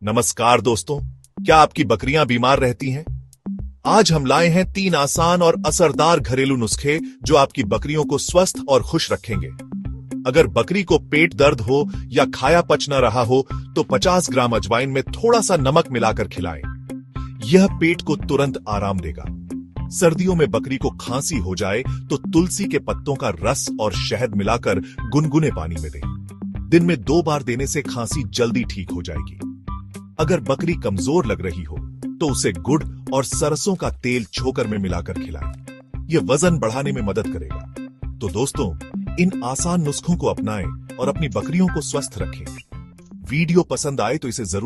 नमस्कार दोस्तों, क्या आपकी बकरियां बीमार रहती हैं? आज हम लाए हैं 3 आसान और असरदार घरेलू नुस्खे जो आपकी बकरियों को स्वस्थ और खुश रखेंगे। अगर बकरी को पेट दर्द हो या खाया पच न रहा हो तो 50 ग्राम अजवाइन में थोड़ा सा नमक मिलाकर खिलाएं। यह पेट को तुरंत आराम देगा। सर्दियों में बकरी को खांसी हो जाए तो तुलसी के पत्तों का रस और शहद मिलाकर गुनगुने पानी में दें। दिन में 2 बार देने से खांसी जल्दी ठीक हो जाएगी। अगर बकरी कमजोर लग रही हो तो उसे गुड़ और सरसों का तेल छोकर में मिलाकर खिलाएं। यह वजन बढ़ाने में मदद करेगा। तो दोस्तों, इन आसान नुस्खों को अपनाएं और अपनी बकरियों को स्वस्थ रखें। वीडियो पसंद आए तो इसे जरूर